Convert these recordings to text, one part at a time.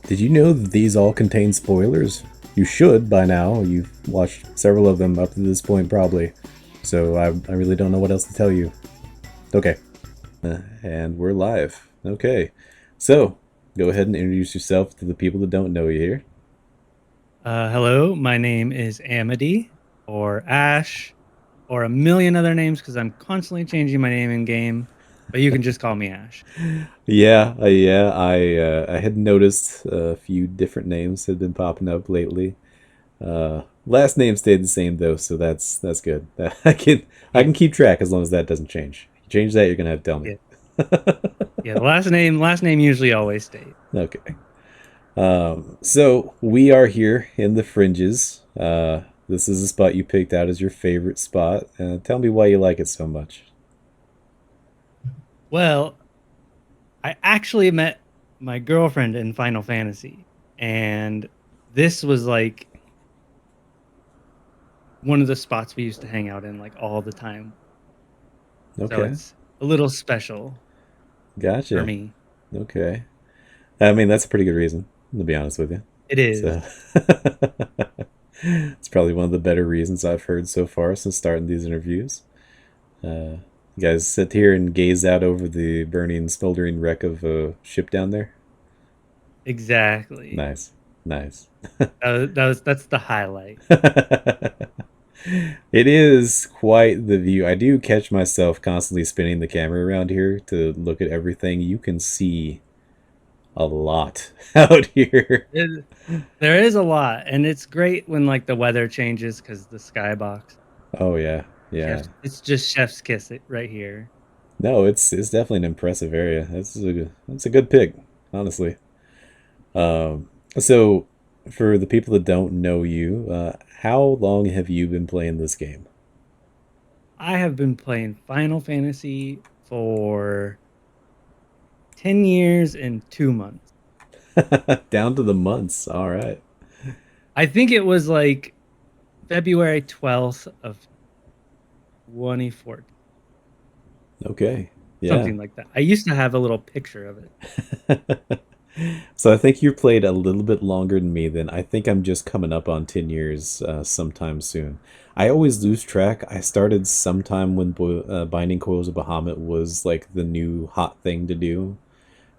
Did you know that these all contain spoilers? You should by now. You've watched several of them up to this point, probably. So I really don't know what else to tell you. Okay. And we're live. Okay. So, go ahead and introduce yourself to the people that don't know you here. Hello, my name is Amity, or Ash, or a million other names because I'm constantly changing my name in game. But you can just call me Ash. I had noticed a few different names had been popping up lately. Last name stayed the same though, so that's good. I Yeah, can keep track as long as that doesn't change. If you change that, you're gonna have to tell me. yeah, yeah. The last name usually always stays. Okay. So we are here in the fringes. This is a spot you picked out as your favorite spot. Tell me why you like it so much. Well, I actually met my girlfriend in Final Fantasy, and this was like one of the spots we used to hang out in like all the time. So Okay, it's a little special for gotcha. me. Okay, I mean that's a pretty good reason, to be honest with you. It is. So it's probably one of the better reasons I've heard so far since starting these interviews. You guys sit here and gaze out over the burning, smoldering wreck of a ship down there. Exactly. Nice, nice. That's the highlight. It is quite the view. I do catch myself constantly spinning the camera around here to look at everything. You can see a lot out here. It, there is a lot, and it's great when like the weather changes because the skybox. Oh yeah, yeah. It's just chef's kiss it right here. No, it's definitely an impressive area. That's a good pick, honestly. So for the people that don't know you, how long have you been playing this game? I have been playing Final Fantasy for 10 years and 2 months. Down to the months. All right. I think it was like February 12th of 2014, Okay. Yeah. something like that. I used to have a little picture of it. So I think you played a little bit longer than me. Then I think I'm just coming up on 10 years sometime soon. I always lose track. I started sometime when Binding Coils of Bahamut was like the new hot thing to do.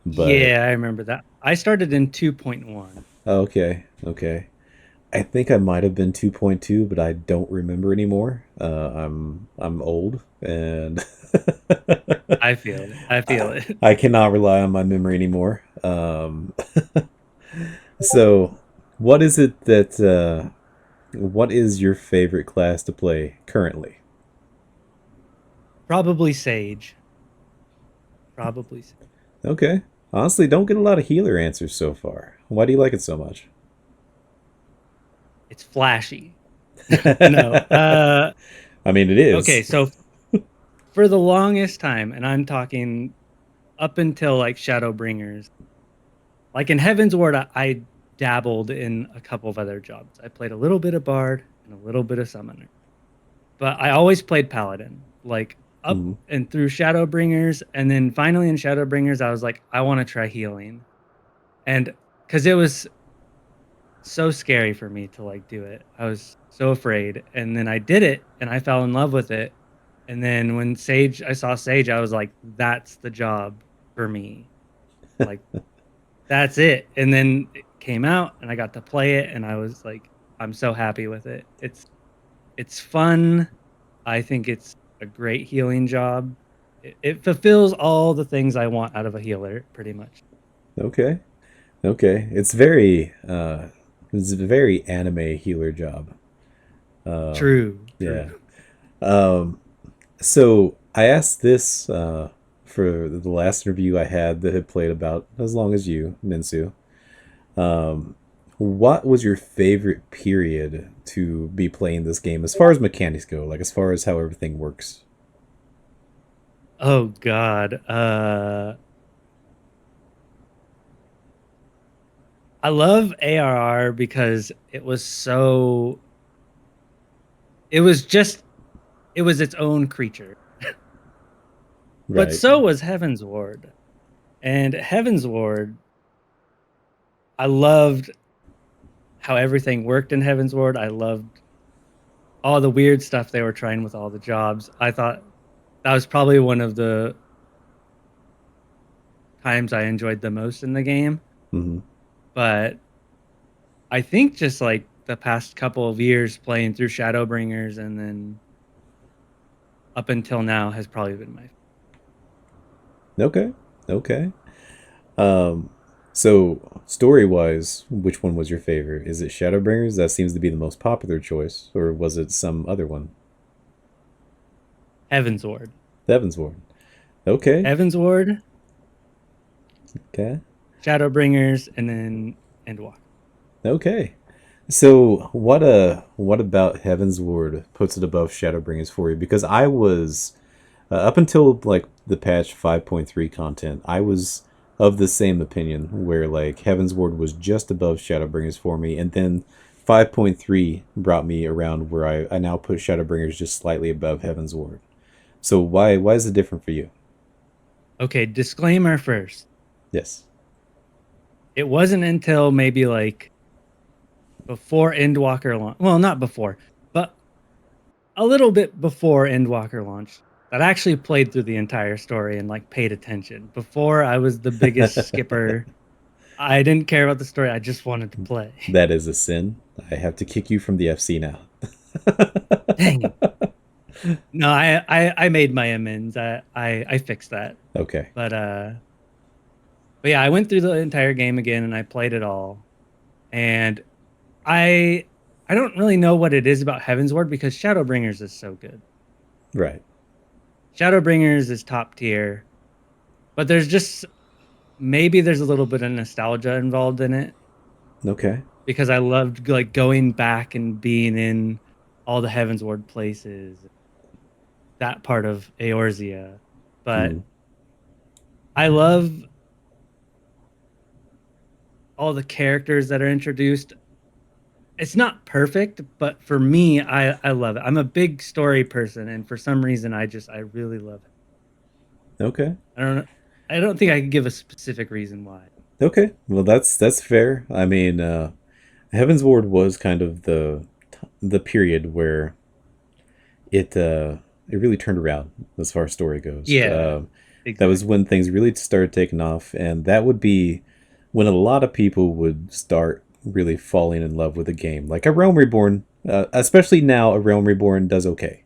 But Yeah, I remember that. I started in 2.1. okay, okay. I think I might have been 2.2, but I don't remember anymore. I'm old and I feel it. I feel it. I cannot rely on my memory anymore. So, what is it that what is your favorite class to play currently? Probably Sage. Probably. Okay. Honestly, don't get a lot of healer answers so far. Why do you like it so much? It's flashy. No. I mean, it Okay, is. so for the longest time, and I'm talking up until like Shadowbringers, like in Heaven's Ward, I dabbled in a couple of other jobs. I played a little bit of Bard and a little bit of Summoner, but I always played Paladin, like up Mhm. and through Shadowbringers, and then finally in Shadowbringers, I was like, I want to try healing, and because it was so scary for me to like do it. I was so afraid. And then I did it and I fell in love with it. And then when I saw Sage, I was like, that's the job for me. Like, that's it. And then it came out and I got to play it and I was like, I'm so happy with it. It's fun. I think it's a great healing job. It fulfills all the things I want out of a healer, pretty much. Okay. Okay. It's a very anime healer job. True, true. Yeah. Um so I asked this for the last interview I had that had played about as long as you, Minsu. Um what was your favorite period to be playing this game as far as mechanics go, like as far as how everything works? Oh God. I love ARR because it was just it was its own creature. But Right. so was Heaven's Ward. And Heaven's Ward, I loved how everything worked in Heaven's Ward. I loved all the weird stuff they were trying with all the jobs. I thought that was probably one of the times I enjoyed the most in the game. Hmm. But I think just like the past couple of years playing through Shadowbringers and then up until now has probably been my Okay. Okay. Um, so story wise, which one was your favorite? Is it Shadowbringers? That seems to be the most popular choice, or was it some other one? Heaven's Ward. Heaven's Ward. Okay. Heaven's Ward, Okay. Shadowbringers, and then Endwalker. Okay. So what about Heaven's Ward puts it above Shadowbringers for you? Because I was up until like the patch 5.3 content, I was of the same opinion where like Heaven's Ward was just above Shadowbringers for me, and then 5.3 brought me around where I now put Shadowbringers just slightly above Heaven's Ward. So why is it different for you? Okay, disclaimer first. Yes. It wasn't until maybe like before Endwalker launch. Well, not before, but a little bit before Endwalker launched that I actually played through the entire story and like paid attention. Before I was the biggest skipper. I didn't care about the story. I just wanted to play. That is a sin. I have to kick you from the FC now. Dang it. No, I made my amends. I fixed that. Okay. But but yeah, I went through the entire game again and I played it all. And I I don't really know what it is about Heaven's Ward because Shadowbringers is so good. Right. Shadowbringers is top tier, but there's just maybe there's a little bit of nostalgia involved in it Okay. because I loved like going back and being in all the Heaven's Ward places, that part of Eorzea. But Mm. I love all the characters that are introduced. It's not perfect, but for me, I love it. I'm a big story person, and for some reason, I really love it. Okay. I don't know. I don't think I can give a specific reason why. Okay. Well, that's fair. I mean, Heaven's Ward was kind of the period where it really turned around as far as story goes. Yeah, That was exactly. when things really started taking off, and that would be when a lot of people would start really falling in love with a game, like a Realm Reborn. Especially now, a Realm Reborn does okay.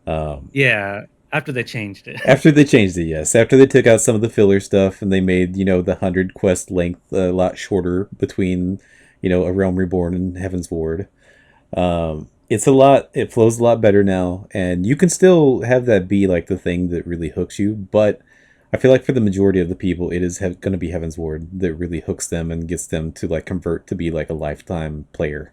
Yeah, after they changed it. After they changed it, yes. After they took out some of the filler stuff and they made, the 100 quest length a lot shorter between, a Realm Reborn and Heaven's Ward. It flows a lot better now, and you can still have that be like the thing that really hooks you, but I feel like for the majority of the people, it is going to be Heaven's Ward that really hooks them and gets them to like convert to be like a lifetime player,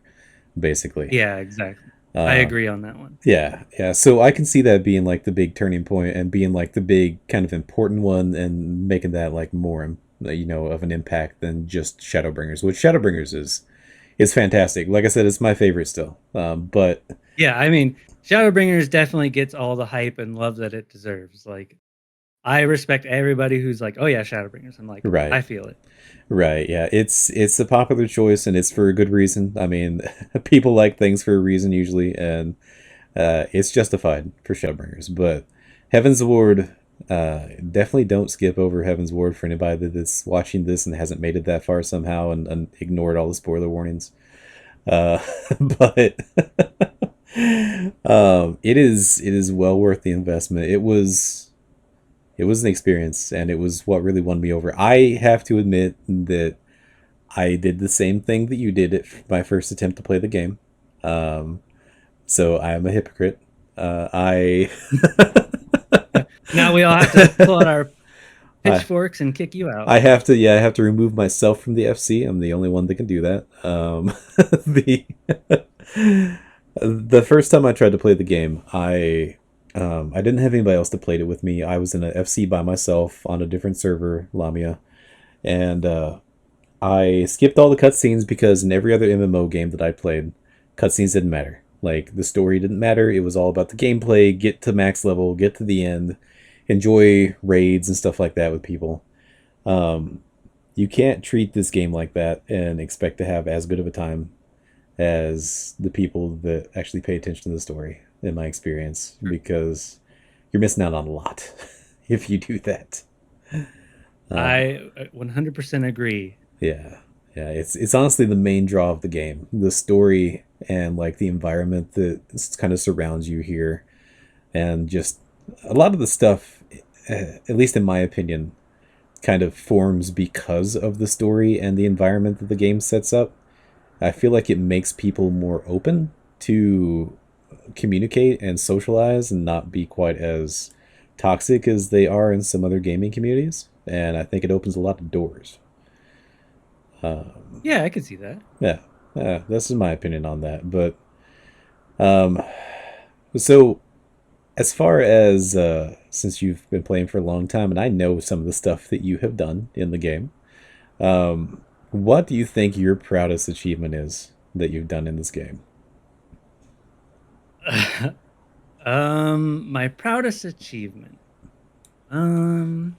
basically. Yeah, exactly. I Uh, agree on that one. yeah, yeah. So I can see that being like the big turning point and being like the big kind of important one and making that like more, of an impact than just Shadowbringers, which Shadowbringers is fantastic. Like I said, it's my favorite still. But Yeah, I mean, Shadowbringers definitely gets all the hype and love that it deserves. Like, I respect everybody who's like, "Oh yeah, Shadowbringers." I'm like, I right, feel it. right, yeah. It's a popular choice and it's for a good reason. I mean, people like things for a reason usually, and it's justified for Shadowbringers. But Heaven's Ward, definitely don't skip over Heaven's Ward for anybody that's watching this and hasn't made it that far somehow and ignored all the spoiler warnings. Uh, but it is well worth the investment. It was an experience, and it was what really won me over. I have to admit that I did the same thing that you did at my first attempt to play the game. Um, so I am a hypocrite. I Now we all have to pull out our I pitchforks and kick you out. I have to, yeah, I have to remove myself from the FC. I'm the only one that can do that. The the first time I tried to play the game, I didn't have anybody else to play it with me. I was in an FC by myself on a different server, Lamia, and I skipped all the cutscenes because in every other MMO game that I played, cutscenes didn't matter. Like the story didn't matter. It was all about the gameplay. Get to max level, get to the end, enjoy raids and stuff like that with people. Um, You can't treat this game like that and expect to have as good of a time as the people that actually pay attention to the story, in my experience, because you're missing out on a lot if you do that. I 100% agree. Yeah, yeah. It's honestly the main draw of the game, the story and like the environment that kind of surrounds you here, and just a lot of the stuff, at least in my opinion, kind of forms because of the story and the environment that the game sets up. I feel like it makes people more open to communicate and socialize and not be quite as toxic as they are in some other gaming communities. And I think it opens a lot of doors. Yeah, I could see that. Yeah, this is my opinion on that. But um, so as far as since you've been playing for a long time, and I know some of the stuff that you have done in the game, what do you think your proudest achievement is that you've done in this game? My proudest achievement. Um,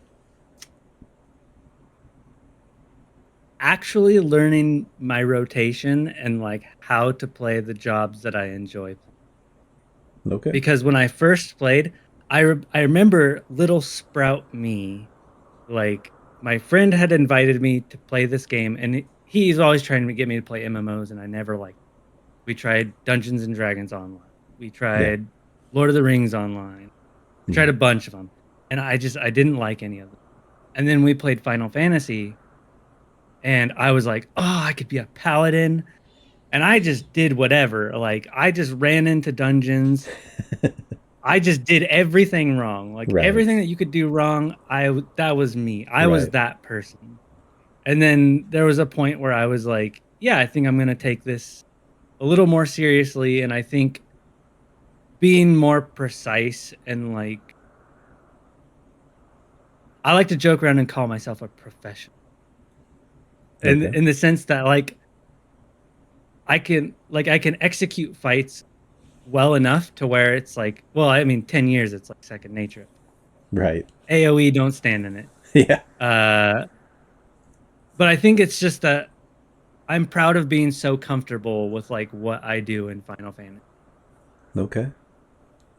Actually learning my rotation and like how to play the jobs that I enjoy. Okay. Because when I first played, I remember little sprout me, like my friend had invited me to play this game, and he's always trying to get me to play MMOs, and I never liked. We tried Dungeons and Dragons online. We Yeah. tried Lord of the Rings online. We tried Mhm. a bunch of them, and I didn't like any of them. And then we played Final Fantasy, and I was like, oh, I could be a paladin, and I just did whatever. Like I just ran into dungeons. I just did everything wrong. Like Right. everything that you could do wrong, that was me. I was Right. that person. And then there was a point where I was like, yeah, I think I'm going to take this a little more seriously, and I think being more precise and like I like to joke around and call myself a professional. Okay. In the sense that I can execute fights well enough to where it's like, well, I mean 10 years it's like second nature. Right. AoE don't stand in it. Yeah. Uh but I think it's just that I'm proud of being so comfortable with like what I do in Final Fantasy, Okay.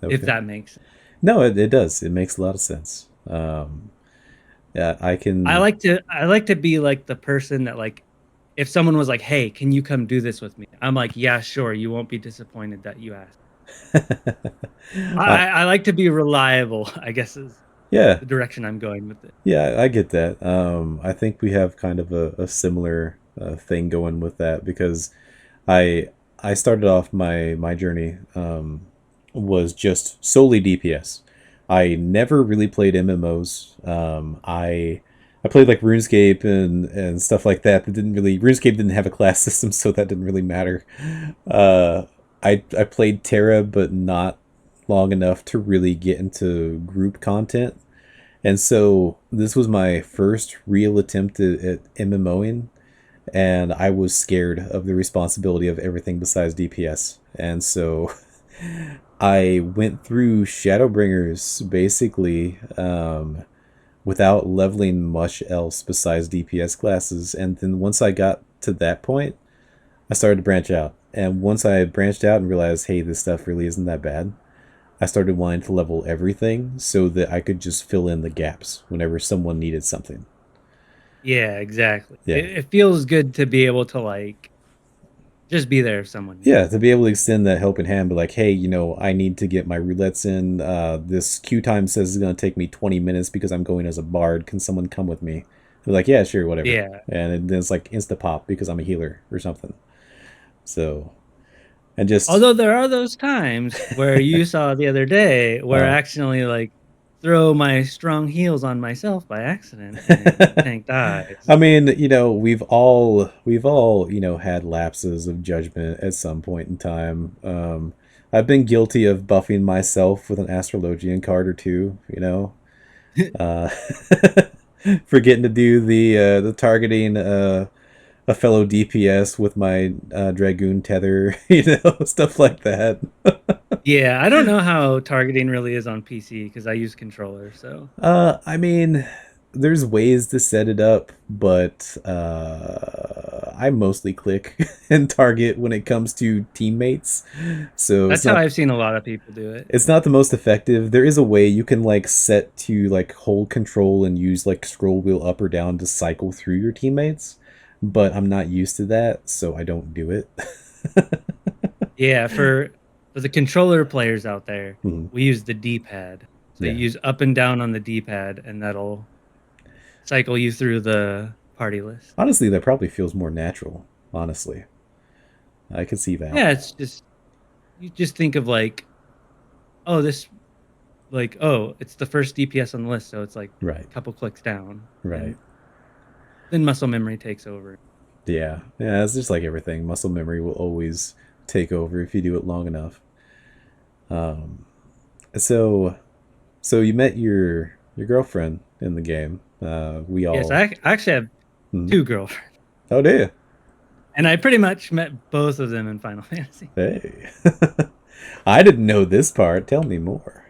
if Okay. that makes sense. No, it does. It makes a lot of sense. Yeah, I can. I like to be like the person that like if someone was like, "Hey, can you come do this with me?" I'm like, "Yeah, sure. You won't be disappointed that you asked." I, I like to be reliable, I guess is yeah, the direction I'm going with it. yeah, I get that. I think we have kind of a similar thing going with that because I I started off my journey was just solely DPS. I never really played MMOs. I played like RuneScape and stuff like that. That didn't really RuneScape didn't have a class system, so that didn't really matter. Uh, I played Terra, but not long enough to really get into group content. And so this was my first real attempt at MMOing, and I was scared of the responsibility of everything besides DPS. And so I went through Shadowbringers basically without leveling much else besides DPS classes. And then once I got to that point, I started to branch out. And once I branched out and realized, hey, this stuff really isn't that bad, I started wanting to level everything so that I could just fill in the gaps whenever someone needed something. Yeah, exactly. Yeah. It feels good to be able to like just be there if someone needs. Yeah, to be able to extend that helping hand, be like, hey, I need to get my roulettes in. This queue time says it's going to take me 20 minutes because I'm going as a bard. Can someone come with me? They're like, yeah, sure, whatever. Yeah. And then it's like insta pop because I'm a healer or something. So, and just, Although there are those times where you saw the other day where I uh, accidentally like throw my strong heals on myself by accident and the tank I dies. mean, we've all, had lapses of judgment at some point in time. I've been guilty of buffing myself with an astrologian card or two. Uh, forgetting to do the targeting a fellow DPS with my dragoon tether, stuff like that. Yeah, I don't know how targeting really is on PC because I use controller. So I mean, there's ways to set it up, but I mostly click and target when it comes to teammates. So That's how I've seen a lot of people do it. it's not the most effective. There is a way you can like set to like hold control and use like scroll wheel up or down to cycle through your teammates, but I'm not used to that, so I don't do it. Yeah, for the controller players out there, Mhm. we use the D-pad. So you Yeah. use up and down on the D-pad, and that'll cycle you through the party list. Honestly, that probably feels more natural. Honestly, I could see that. Yeah, it's just you just think of like, oh, this like, oh, it's the first DPS on the list, so it's like Right. a couple clicks down, Right. and then muscle memory takes over. Yeah. Yeah. It's just like everything. Muscle memory will always take over if you do it long enough. Um. So, so you met your girlfriend in the game. We Yes, all. I actually have Mhm. two girlfriends, Oh, do you? and I pretty much met both of them in Final Fantasy. Hey. I didn't know this part. Tell me more.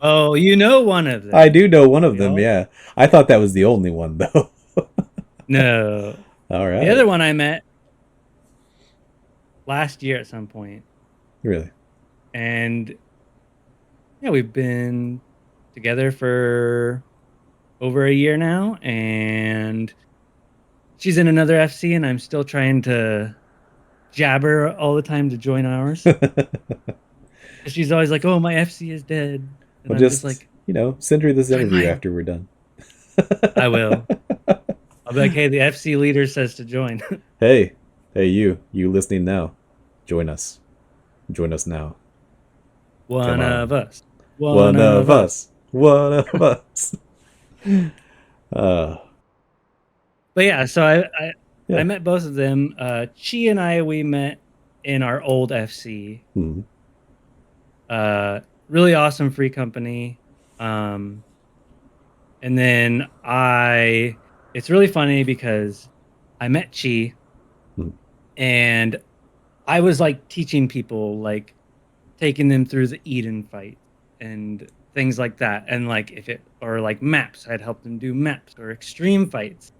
Oh, you know one of I them. do know one of We them, all yeah. I thought that was the only one, though. no. All The right. other one I met last year at some point, Really? and yeah, we've been together for over a year now, and she's in another FC, and I'm still trying to jab her all the time to join ours. She's always like, "Oh, my FC is dead," and Well, I'm just just, like, send her this "Join interview mine." after we're done. I will. I'll be like, "Hey, the FC leader says to join." Hey, hey, you listening now? Join us. Join us now. Come One of on. us. One One of of us. us. One of us. Uh, But yeah, so I yeah. met both of them. Chi and I we met in our old FC. Hmm. Really awesome free company. Um, and then it's really funny because I met Chi Hmm. and I was like teaching people, like taking them through the Eden fight and things like that. And like if it, or like maps, I'd help them do maps or extreme fights.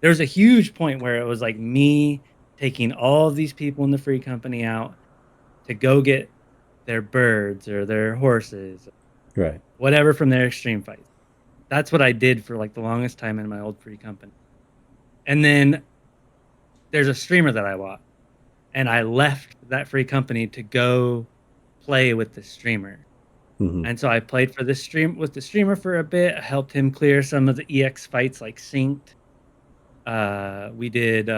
There was a huge point where it was like me taking all of these people in the free company out to go get their birds or their horses, Right. whatever from their extreme fights. That's what I did for like the longest time in my old free company. And then there's a streamer that I watch, and I left that free company to go play with the streamer. Hmm. And so I played for this stream with the streamer for a bit, helped him clear some of the EX fights like synced. We did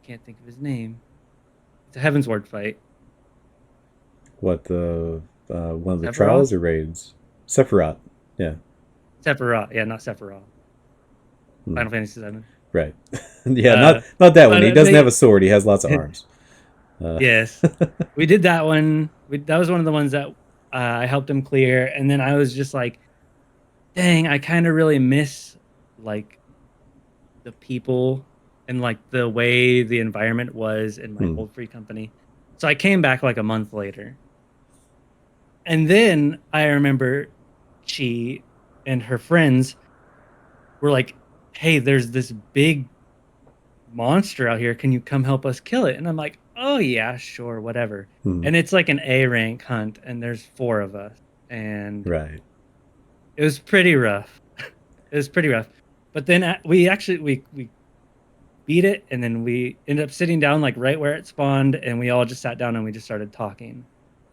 can't think of his name. It's a Heaven's Ward fight. What, the one of the Sephiroth? trials or raids? Sephiroth. Yeah. Sephiroth. Yeah, not Sephiroth. Hmm. Final Fantasy VII. Right. Yeah, Uh, not that one. but He doesn't have a sword. He has lots of arms. Uh, yes, we did that one. That was one of the ones that I helped him clear, and then I was just like, "Dang, I kind of really miss like the people and like the way the environment was in my hmm. old free company." So I came back like a month later, and then I remember she and her friends were like, "Hey, there's this big monster out here. Can you come help us kill it?" And I'm like, "Oh yeah, sure, whatever." Hmm. And it's like an A rank hunt, and there's four of us, and Right. it was pretty rough. It was pretty rough. But then we actually we beat it, and then we ended up sitting down like right where it spawned, and we all just sat down and we just started talking.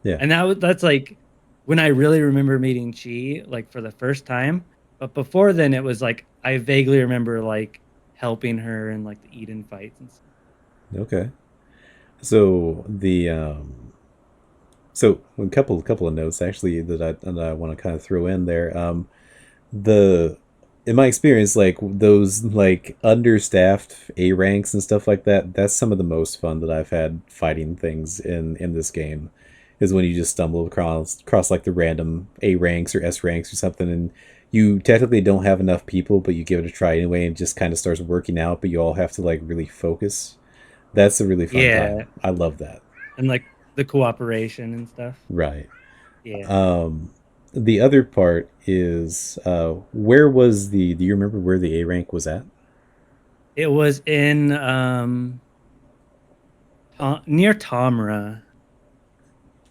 Yeah. And that's like when I really remember meeting Chi like for the first time. But before then, it was like I vaguely remember like helping her in like the Eden fights and stuff. Okay. So a couple of notes actually that I want to kind of throw in there. The In my experience, like those like understaffed A ranks and stuff like that, that's some of the most fun that I've had fighting things in this game. Is when you just stumble across like the random A ranks or S ranks or something, and you technically don't have enough people, but you give it a try anyway, and it just kind of starts working out. But you all have to like really focus. That's a really fun time. Yeah, I love that. and like the cooperation and stuff. Right. Yeah. Um, the other part is where was the? Do you remember where the A rank was at? It was in near Tomra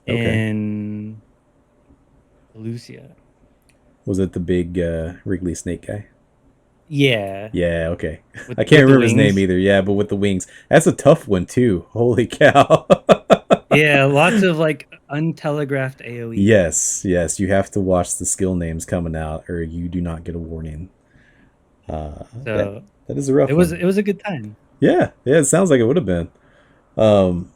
Okay. in Lucia. Was it the big Wrigley Snake guy? Yeah, Yeah. Okay. with I can't with the remember his name wings. either. Yeah, but with the wings, that's a tough one too. Holy cow. Yeah, lots of like untelegraphed AoE. Yes, yes. You have to watch the skill names coming out, or you do not get a warning. That So that is a rough one. it was a good time. Yeah, yeah. It sounds like it would have been. Um,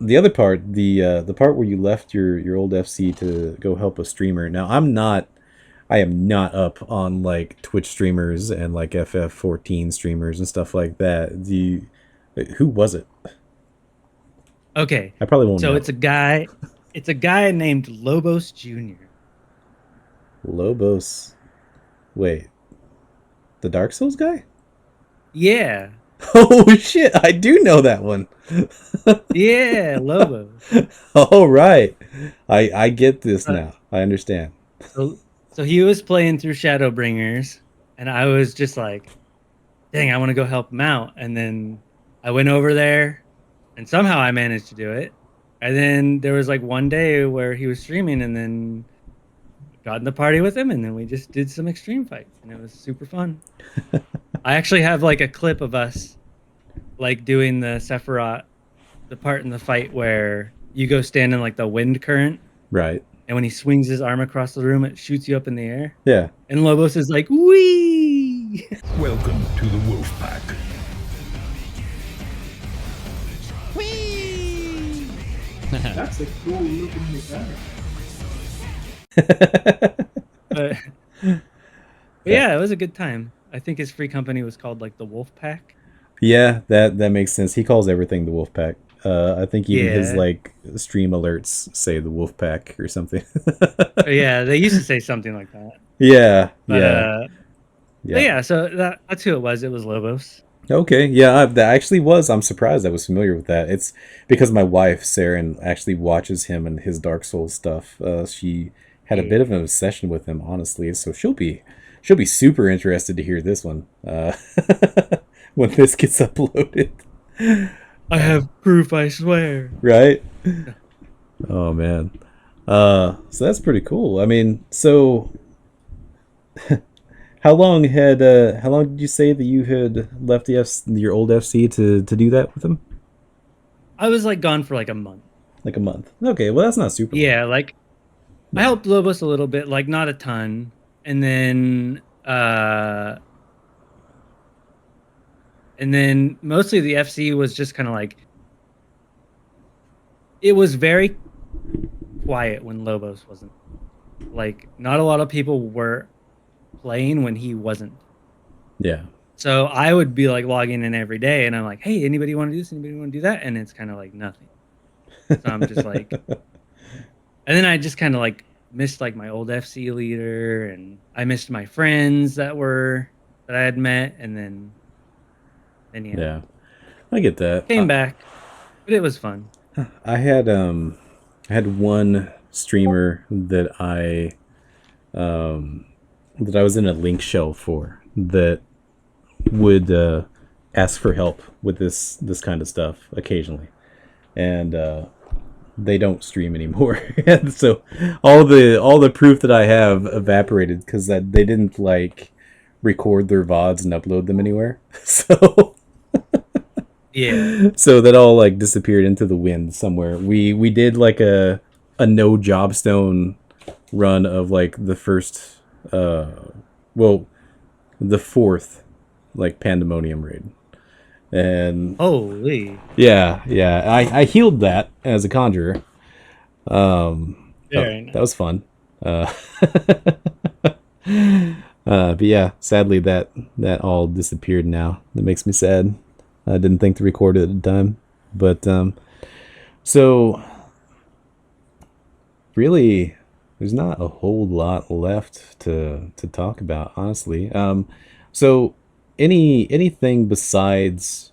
the other part, the part where you left your old FC to go help a streamer. Now, I am not up on like Twitch streamers and like FF14 streamers and stuff like that. Who was it? Okay, I probably won't so know. it's a guy named Lobos Jr. Lobos. Wait, the Dark Souls guy? Yeah, Oh shit! I do know that one. yeah, Lobos. All right, I get this Uh, now. I understand. so so he was playing through Shadowbringers, and I was just like, dang, I want to go help him out. And then I went over there, and somehow I managed to do it. And then there was like one day where he was streaming, and then got in the party with him, and then we just did some extreme fights, and it was super fun. I actually have like a clip of us like doing the Sephiroth, the part in the fight where you go stand in like the wind current, Right. and when he swings his arm across the room, it shoots you up in the air. Yeah. And Lobos is like, "Wee!" Welcome to the Wolf Pack. That's a cool looking mechanic. but, but yeah, it was a good time. I think his free company was called like the Wolf Pack. Yeah, that makes sense. He calls everything the Wolf Pack. I think even his Yeah, like stream alerts say the Wolf Pack or something. yeah, they used to say something like that. Yeah, But yeah, but yeah. yeah, so that's who it was. It was Lobos. Okay, yeah, that actually was. I'm surprised I was familiar with that. It's because my wife, Saren, actually watches him and his Dark Souls stuff. She had a bit of Yeah. an obsession with him, honestly. So she'll be super interested to hear this one when this gets uploaded. I have proof, I swear. Right? Oh man. So that's pretty cool. I mean, so how long did you say that you had left your old FC to do that with him? I was like gone for like a month. Like a month. Okay, well that's not super long. Yeah, like I No. helped Lobos a little bit, like not a ton. And then mostly the FC was just kind of like it was very quiet when Lobos wasn't. Like not a lot of people were playing when he wasn't. Yeah. So I would be like logging in every day and I'm like, "Hey, anybody want to do this? Anybody want to do that?" And it's kind of like nothing. So I'm just like and then I just kind of like missed like my old FC leader and I missed my friends that I had met and then yeah, Yeah. I get that. came back, but it was fun. I had one streamer that I was in a link shell for that would ask for help with this kind of stuff occasionally, and they don't stream anymore. And so all the proof that I have evaporated because that they didn't like record their VODs and upload them anywhere. So Yeah. so that all like disappeared into the wind somewhere. We did like a no jobstone run of like the first well the fourth like pandemonium raid. And Holy. yeah, I healed that as a conjurer. Very That was nice. fun. Uh, but yeah, sadly that all disappeared now. That makes me sad. I didn't think to record it at the time, but so really, there's not a whole lot left to talk about, honestly. So anything besides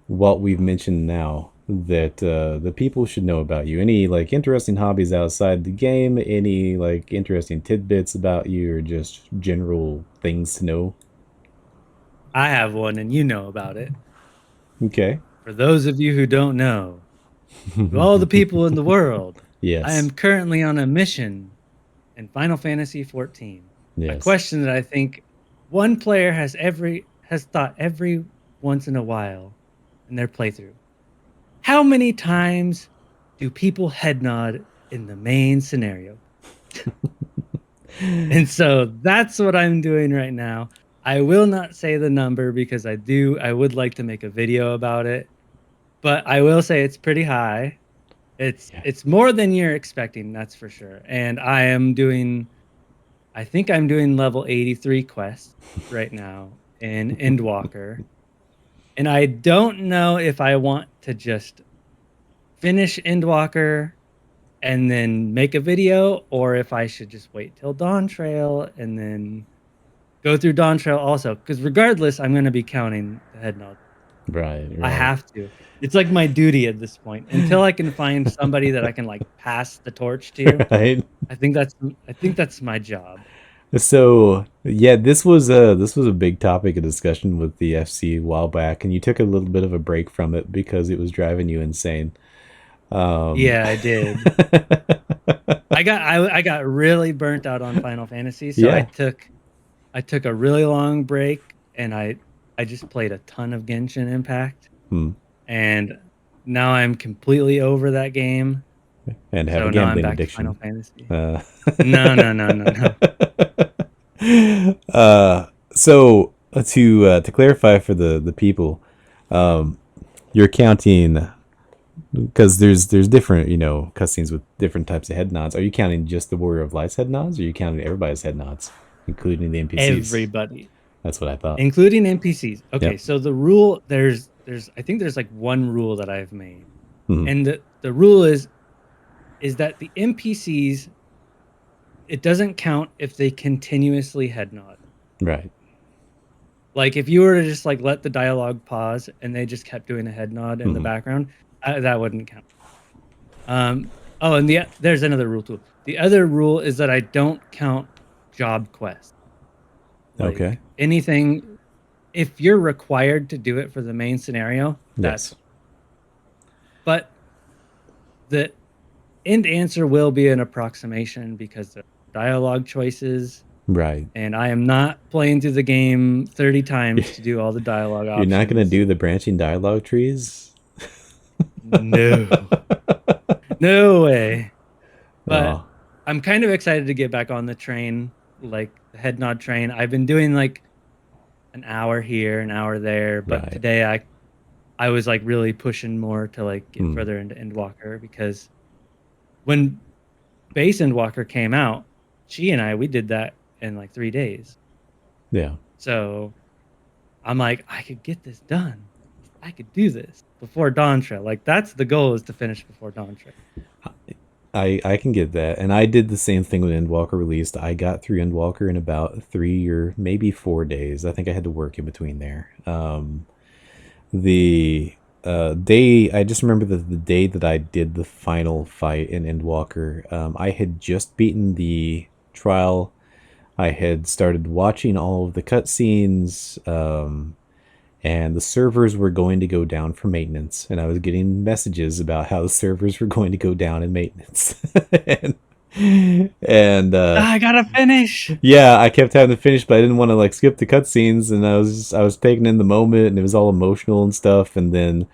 what we've mentioned now that the people should know about you? Any like interesting hobbies outside the game? Any like interesting tidbits about you, or just general things to know? I have one, and you know about it. Okay. For those of you who don't know, to all the people in the world, I am Yes. currently on a mission in Final Fantasy XIV. A Yes. question that I think one player has thought every once in a while in their playthrough. How many times do people head nod in the main scenario? And so that's what I'm doing right now. I will not say the number because I would like to make a video about it, but I will say it's pretty high. Yeah. It's more than you're expecting, that's for sure. And I think I'm doing level 83 quests right now in Endwalker. And I don't know if I want to just finish Endwalker and then make a video, or if I should just wait till Dawn Trail and then go through Dawn Trail also. Because regardless, I'm going to be counting the head nods. Right. I Right. have to. It's like my duty at this point. Until I can find somebody that I can like pass the torch to, Right. I think that's my job. So yeah, this was a big topic of discussion with the FC a while back, and you took a little bit of a break from it because it was driving you insane. Um, Yeah, I did. I got really burnt out on Final Fantasy, so yeah. I took a really long break and I just played a ton of Genshin Impact, Hmm. and now I'm completely over that game. And have a So now I'm gambling back to Final addiction. Fantasy. Uh, No, no, no, no, no. to clarify for the people, um, you're counting because there's different cutscenes with different types of head nods. Are you counting just the Warrior of Light's head nods, or are you counting everybody's head nods, including the NPCs? Everybody, That's what I thought. including NPCs. Okay, Yep. so the rule there's I think there's like one rule that I've made, Mhm. and the rule is that the NPCs, it doesn't count if they continuously head nod. Right. Like if you were to just like let the dialogue pause and they just kept doing a head nod in the Mhm. background, that wouldn't count. Oh, and there's another rule too. The other rule is that I don't count job quests. Okay. Like anything, if you're required to do it for the main scenario, that's Yes. fine. But the end answer will be an approximation because of dialogue choices, Right. and I am not playing through the game 30 times to do all the dialogue You're not gonna options. do the branching dialogue trees. No, no way. But Oh, I'm kind of excited to get back on the train, like the head nod train. I've been doing like an hour here, an hour there, but right. today I was like really pushing more to like get Hmm. further into Endwalker because when base Endwalker came out, she and we did that in like 3 days. Yeah. So I'm like, I could get this done. I could do this before Dawn Trail. Like that's the goal, is to finish before Dawn Trail. I can get that, and I did the same thing when Endwalker released. I got through Endwalker in about 3 or maybe 4 days. I think I had to work in between there. The day I just remember the day that I did the final fight in Endwalker. I had just beaten the trial. I had started watching all of the cutscenes. And the servers were going to go down for maintenance, and I was getting messages about how the servers were going to go down in maintenance. and I gotta finish. yeah, I kept having to finish, but I didn't want to like skip the cutscenes, and I was taking in the moment, and it was all emotional and stuff. And then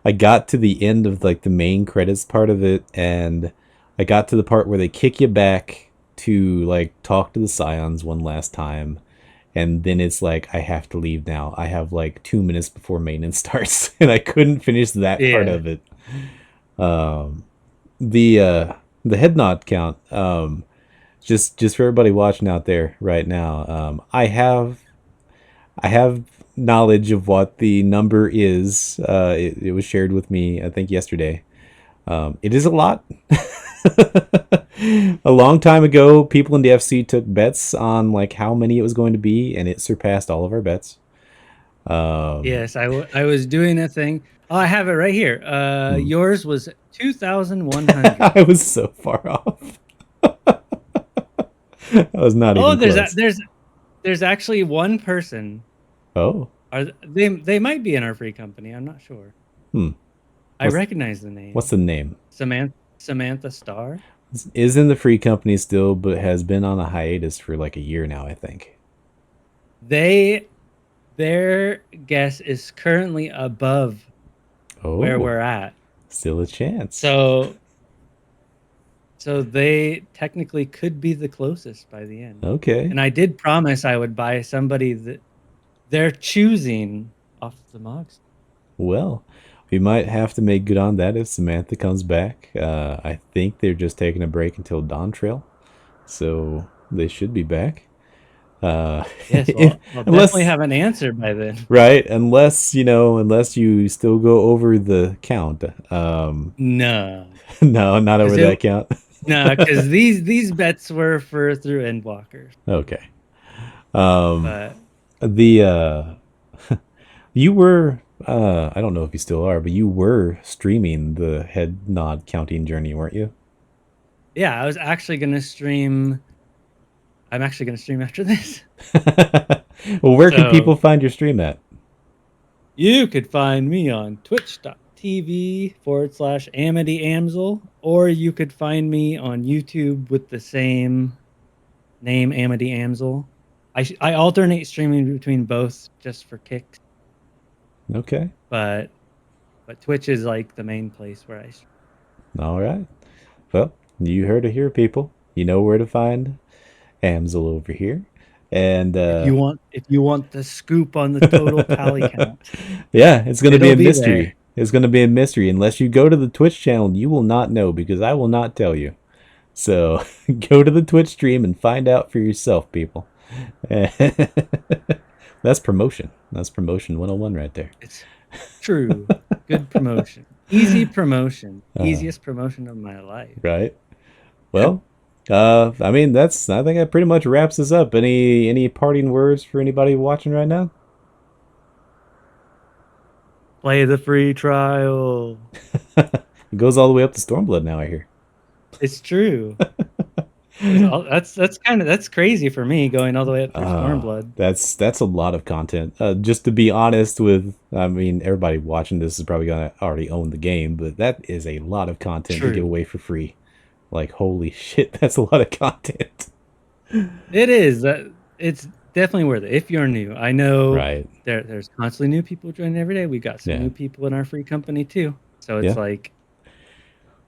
I got to the end of like the main credits part of it, and I got to the part where they kick you back to like talk to the Scions one last time, and then it's like I have to leave now. I have like 2 minutes before maintenance starts, and I couldn't finish that part Yeah. of it. Um, the head nod count. Just for everybody watching out there right now. I have knowledge of what the number is. It was shared with me, I think, yesterday. It is a lot. A long time ago, people in the FC took bets on like how many it was going to be, and it surpassed all of our bets. Yes, I was doing a thing. Oh, I have it right here. Yours was 2,100. I was so far off. I was not Oh, even close. there's actually one person. Oh, They might be in our free company. I'm not sure. hmm. I What's recognize the name. what's the name? Samantha Starr. Is in the free company still, but has been on a hiatus for like a year now, I think. Their guess is currently above where Oh, we're at. still a chance. So they technically could be the closest by the end. Okay. And I did promise I would buy somebody that they're choosing off the mugs. Well, we might have to make good on that if Samantha comes back. I think they're just taking a break until Dawn Trail, so they should be back. Yes, If, well, I'll definitely unless have an answer by then. right, unless unless you still go over the count. No, No, not over because that count. these bets were for through Endwalkers, Okay. Um, but the you were I don't know if you still are, but you were streaming the head nod counting journey, weren't you? yeah, I was actually gonna stream. I'm actually gonna stream after this. Well, where can So people find your stream at? you could find me on twitch.tv/Amity Amsel, or you could find me on YouTube with the same name, Amity Amsel. I alternate streaming between both just for kicks, Okay. but Twitch is like the main place where I stream. All right. Well, you heard it here, people. You know where to find Amsel over here. And If you want the scoop on the total tally count, yeah, it's going to be it'll a be there. mystery. It's going to be a mystery. Unless you go to the Twitch channel, you will not know because I will not tell you. So go to the Twitch stream and find out for yourself, people. That's promotion. That's promotion 101 right there. It's true. Good promotion. Easy promotion. Easiest promotion of my life. Right. Well, I mean, I think that pretty much wraps us up. Any parting words for anybody watching right now? Play the free trial. It goes all the way up to Stormblood now, I hear. It's true. That's crazy for me going all the way up through Stormblood. That's a lot of content. Just to be honest with, I mean, everybody watching this is probably gonna already own the game, but that is a lot of content to give away for free. Like, holy shit, that's a lot of content. It is. It's definitely worth it if you're new. I know Right. there's constantly new people joining every day. We got some new people in our free company too. So it's like,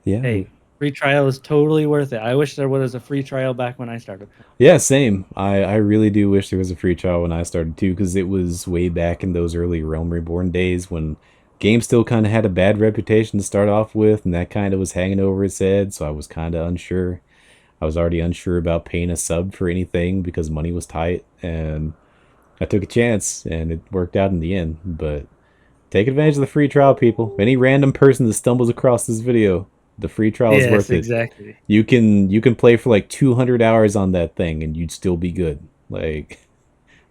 hey, free trial is totally worth it. I wish there was a free trial back when I started. Yeah, same. I really do wish there was a free trial when I started too, because it was way back in those early Realm Reborn days when games still kind of had a bad reputation to start off with, and that kind of was hanging over its head, so I was kind of unsure. I was already unsure about paying a sub for anything because money was tight, and I took a chance, and it worked out in the end. But take advantage of the free trial, people. Any random person that stumbles across this video, the free trial is worth it. Exactly. You can play for like 200 hours on that thing, and you'd still be good. Like,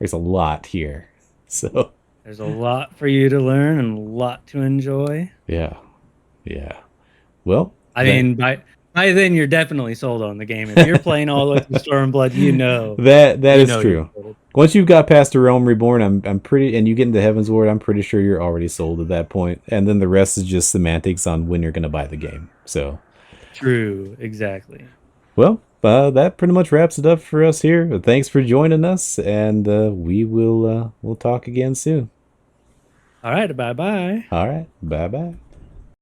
there's a lot here. So there's a lot for you to learn and a lot to enjoy. Yeah. Well, I mean, by then you're definitely sold on the game. If you're playing all the way through Stormblood, you know that is true. Once you've got past the Realm Reborn, I'm pretty, and you get into Heaven's Ward, I'm pretty sure you're already sold at that point. And then the rest is just semantics on when you're gonna buy the game. So true, exactly. Well, that pretty much wraps it up for us here. Thanks for joining us, and we'll talk again soon. All right, bye-bye. All right, bye-bye.